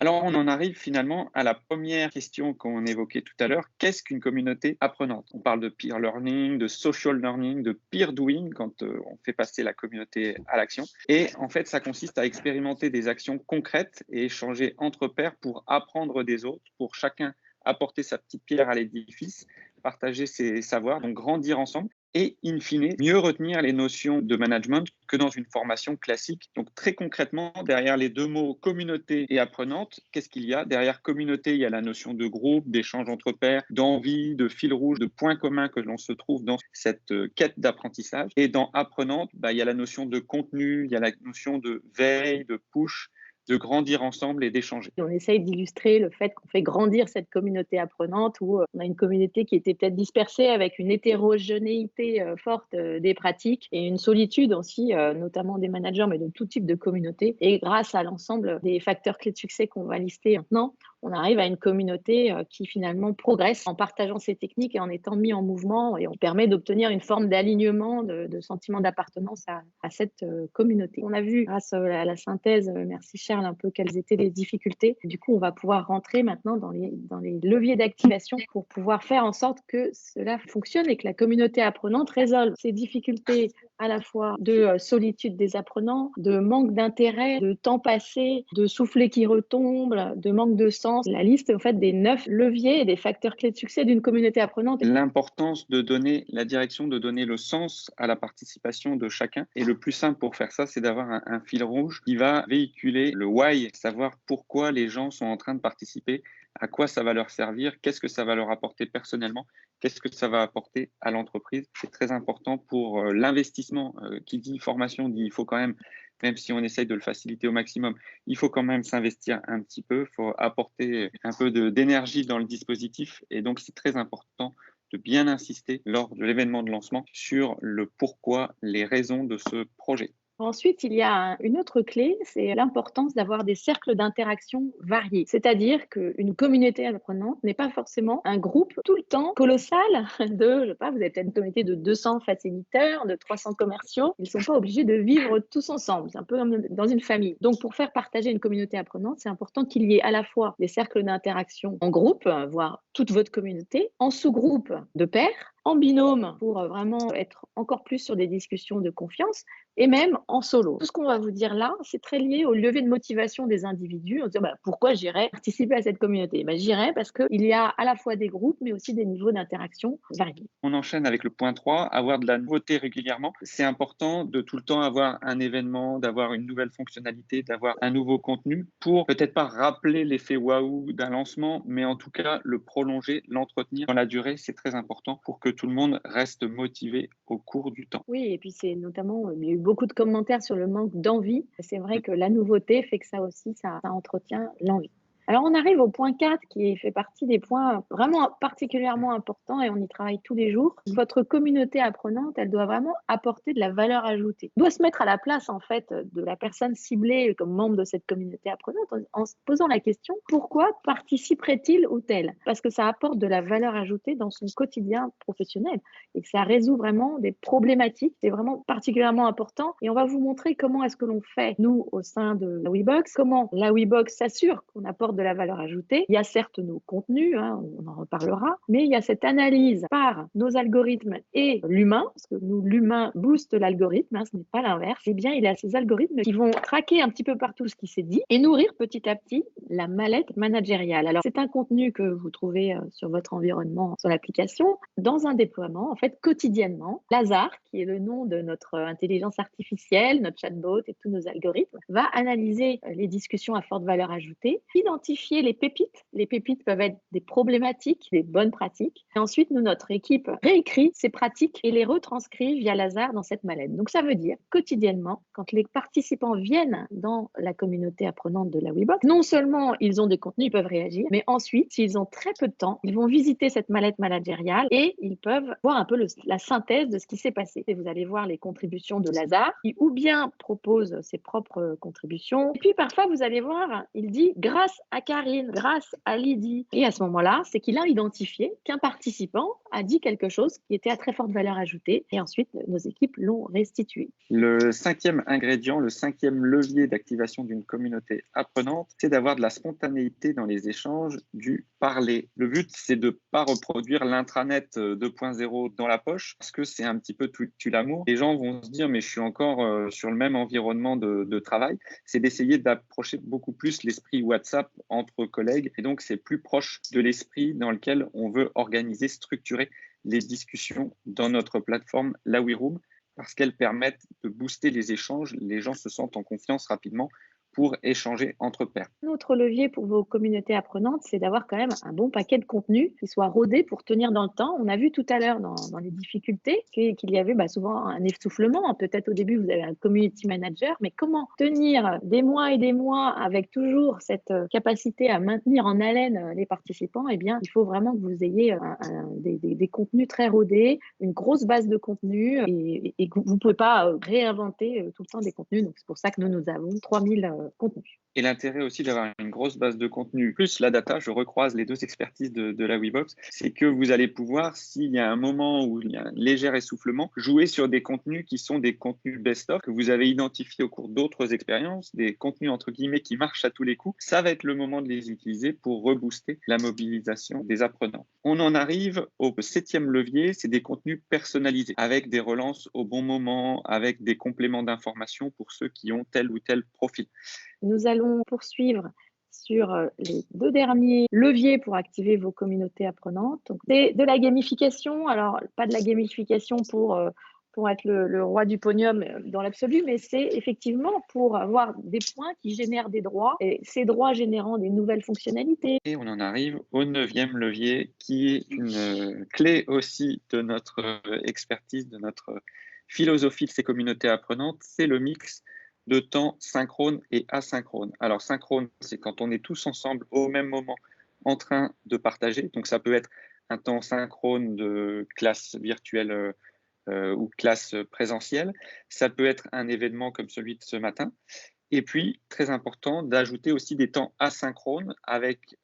Alors, on en arrive finalement à la première question qu'on évoquait tout à l'heure. Qu'est-ce qu'une communauté apprenante? On parle de peer learning, de social learning, de peer doing quand on fait passer la communauté à l'action. Et en fait, ça consiste à expérimenter des actions concrètes et échanger entre pairs pour apprendre des autres, pour chacun apporter sa petite pierre à l'édifice, partager ses savoirs, donc grandir ensemble et, in fine, mieux retenir les notions de management que dans une formation classique. Donc, très concrètement, derrière les deux mots communauté et apprenante, qu'est-ce qu'il y a? Derrière communauté, il y a la notion de groupe, d'échange entre pairs, d'envie, de fil rouge, de points communs que l'on se trouve dans cette quête d'apprentissage. Et dans apprenante, il y a la notion de contenu, il y a la notion de veille, de push, de grandir ensemble et d'échanger. On essaye d'illustrer le fait qu'on fait grandir cette communauté apprenante où on a une communauté qui était peut-être dispersée avec une hétérogénéité forte des pratiques et une solitude aussi, notamment des managers, mais de tout type de communauté. Et grâce à l'ensemble des facteurs clés de succès qu'on va lister maintenant, on arrive à une communauté qui finalement progresse en partageant ses techniques et en étant mis en mouvement, et on permet d'obtenir une forme d'alignement, de sentiment d'appartenance à cette communauté. On a vu grâce à la synthèse, merci Charles, un peu quelles étaient les difficultés. Du coup, on va pouvoir rentrer maintenant dans les leviers d'activation pour pouvoir faire en sorte que cela fonctionne et que la communauté apprenante résolve ces difficultés à la fois de solitude des apprenants, de manque d'intérêt, de temps passé, de soufflet qui retombe, de manque de sens. La liste en fait des 9 leviers et des facteurs clés de succès d'une communauté apprenante. L'importance de donner la direction, de donner le sens à la participation de chacun. Et le plus simple pour faire ça, c'est d'avoir un fil rouge qui va véhiculer le why, savoir pourquoi les gens sont en train de participer, à quoi ça va leur servir, qu'est-ce que ça va leur apporter personnellement, qu'est-ce que ça va apporter à l'entreprise. C'est très important pour l'investissement. Qui dit formation dit il faut quand même si on essaye de le faciliter au maximum, il faut quand même s'investir un petit peu, il faut apporter un peu d'énergie dans le dispositif. Et donc, c'est très important de bien insister lors de l'événement de lancement sur le pourquoi, les raisons de ce projet. Ensuite, il y a une autre clé, c'est l'importance d'avoir des cercles d'interaction variés. C'est-à-dire qu'une communauté apprenante n'est pas forcément un groupe tout le temps colossal de, je sais pas, vous avez peut-être une communauté de 200 facilitateurs, de 300 commerciaux. Ils ne sont pas obligés de vivre tous ensemble. C'est un peu comme dans une famille. Donc, pour faire partager une communauté apprenante, c'est important qu'il y ait à la fois des cercles d'interaction en groupe, voire toute votre communauté, en sous-groupe de pairs, en binôme pour vraiment être encore plus sur des discussions de confiance, et même en solo. Tout ce qu'on va vous dire là, c'est très lié au levier de motivation des individus. On se dit, pourquoi j'irais participer à cette communauté? J'irais parce qu'il y a à la fois des groupes, mais aussi des niveaux d'interaction variés. On enchaîne avec le point 3, avoir de la nouveauté régulièrement. C'est important de tout le temps avoir un événement, d'avoir une nouvelle fonctionnalité, d'avoir un nouveau contenu pour peut-être pas rappeler l'effet waouh d'un lancement, mais en tout cas le prolonger, l'entretenir dans la durée. C'est très important pour que tout le monde reste motivé au cours du temps. Oui, et puis c'est notamment, il y a eu beaucoup de commentaires sur le manque d'envie. C'est vrai que la nouveauté fait que ça aussi, ça entretient l'envie. Alors, on arrive au point 4 qui fait partie des points vraiment particulièrement importants et on y travaille tous les jours. Votre communauté apprenante, elle doit vraiment apporter de la valeur ajoutée. Elle doit se mettre à la place, en fait, de la personne ciblée comme membre de cette communauté apprenante en se posant la question, pourquoi participerait-il ou tel? Parce que ça apporte de la valeur ajoutée dans son quotidien professionnel et que ça résout vraiment des problématiques. C'est vraiment particulièrement important et on va vous montrer comment est-ce que l'on fait, nous, au sein de la WeBox, comment la WeBox s'assure qu'on apporte de la valeur ajoutée. Il y a certes nos contenus, on en reparlera, mais il y a cette analyse par nos algorithmes et l'humain, parce que nous, l'humain booste l'algorithme, ce n'est pas l'inverse. Eh bien, il y a ces algorithmes qui vont traquer un petit peu partout ce qui s'est dit et nourrir petit à petit la mallette managériale. Alors, c'est un contenu que vous trouvez sur votre environnement, sur l'application, dans un déploiement, en fait, quotidiennement. Lazare, qui est le nom de notre intelligence artificielle, notre chatbot et tous nos algorithmes, va analyser les discussions à forte valeur ajoutée, identifier les pépites. Les pépites peuvent être des problématiques, des bonnes pratiques. Et ensuite, nous, notre équipe réécrit ces pratiques et les retranscrit via Lazare dans cette mallette. Donc, ça veut dire quotidiennement, quand les participants viennent dans la communauté apprenante de la WeBox, non seulement ils ont des contenus, ils peuvent réagir, mais ensuite, s'ils ont très peu de temps, ils vont visiter cette mallette managériale et ils peuvent voir un peu la synthèse de ce qui s'est passé. Et vous allez voir les contributions de Lazare, qui ou bien propose ses propres contributions, et puis parfois, vous allez voir, il dit « grâce à Karine, grâce à Lydie. Et à ce moment-là, c'est qu'il a identifié qu'un participant a dit quelque chose qui était à très forte valeur ajoutée. Et ensuite, nos équipes l'ont restitué. Le cinquième ingrédient, le cinquième levier d'activation d'une communauté apprenante, c'est d'avoir de la spontanéité dans les échanges, du parler. Le but, c'est de ne pas reproduire l'intranet 2.0 dans la poche, parce que c'est un petit peu tue l'amour. Les gens vont se dire, mais je suis encore sur le même environnement de travail. C'est d'essayer d'approcher beaucoup plus l'esprit WhatsApp entre collègues. Et donc, c'est plus proche de l'esprit dans lequel on veut organiser, structurer les discussions dans notre plateforme La WeRoom, parce qu'elles permettent de booster les échanges. Les gens se sentent en confiance rapidement pour échanger entre pairs. Un autre levier pour vos communautés apprenantes, c'est d'avoir quand même un bon paquet de contenu qui soit rodé pour tenir dans le temps. On a vu tout à l'heure dans les difficultés qu'il y avait souvent un essoufflement. Peut-être au début, vous avez un community manager, mais comment tenir des mois et des mois avec toujours cette capacité à maintenir en haleine les participants? Eh bien, il faut vraiment que vous ayez des contenus très rodés, une grosse base de contenu et que vous ne pouvez pas réinventer tout le temps des contenus. Donc, c'est pour ça que nous avons 3000 contenus. Et l'intérêt aussi d'avoir une grosse base de contenu, plus la data, je recroise les deux expertises de la WeBox, c'est que vous allez pouvoir, s'il y a un moment où il y a un léger essoufflement, jouer sur des contenus qui sont des contenus best-of que vous avez identifiés au cours d'autres expériences, des contenus entre guillemets qui marchent à tous les coups. Ça va être le moment de les utiliser pour rebooster la mobilisation des apprenants. On en arrive au septième levier, c'est des contenus personnalisés, avec des relances au bon moment, avec des compléments d'informations pour ceux qui ont tel ou tel profil. Nous allons poursuivre sur les 2 derniers leviers pour activer vos communautés apprenantes. Donc, c'est de la gamification. Alors, pas de la gamification pour être le roi du podium dans l'absolu, mais c'est effectivement pour avoir des points qui génèrent des droits, et ces droits générant des nouvelles fonctionnalités. Et on en arrive au 9e levier, qui est une clé aussi de notre expertise, de notre philosophie de ces communautés apprenantes, c'est le mix de temps synchrone et asynchrone. Alors synchrone, c'est quand on est tous ensemble au même moment en train de partager. Donc ça peut être un temps synchrone de classe virtuelle ou classe présentielle. Ça peut être un événement comme celui de ce matin. Et puis, très important, d'ajouter aussi des temps asynchrones avec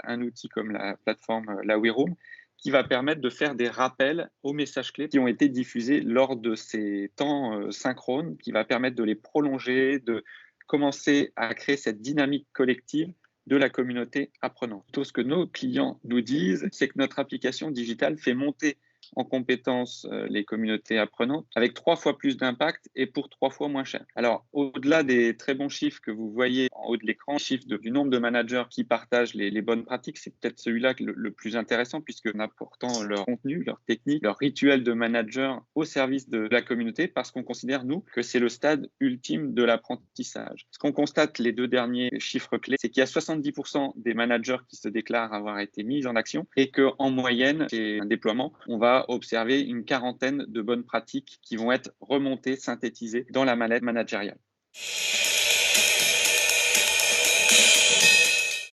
un outil comme la plateforme La WeRoom, qui va permettre de faire des rappels aux messages clés qui ont été diffusés lors de ces temps synchrones, qui va permettre de les prolonger, de commencer à créer cette dynamique collective de la communauté apprenante. Tout ce que nos clients nous disent, c'est que notre application digitale fait monter en compétences les communautés apprenantes avec 3 fois plus d'impact et pour 3 fois moins cher. Alors, au-delà des très bons chiffres que vous voyez en haut de l'écran, chiffre du nombre de managers qui partagent les bonnes pratiques, c'est peut-être celui-là le plus intéressant, puisque en apportant leur contenu, leur technique, leur rituel de manager au service de la communauté, parce qu'on considère, nous, que c'est le stade ultime de l'apprentissage. Ce qu'on constate, les 2 derniers chiffres clés, c'est qu'il y a 70% des managers qui se déclarent avoir été mis en action et qu'en moyenne, chez un déploiement, on va observer une quarantaine de bonnes pratiques qui vont être remontées, synthétisées dans la mallette managériale.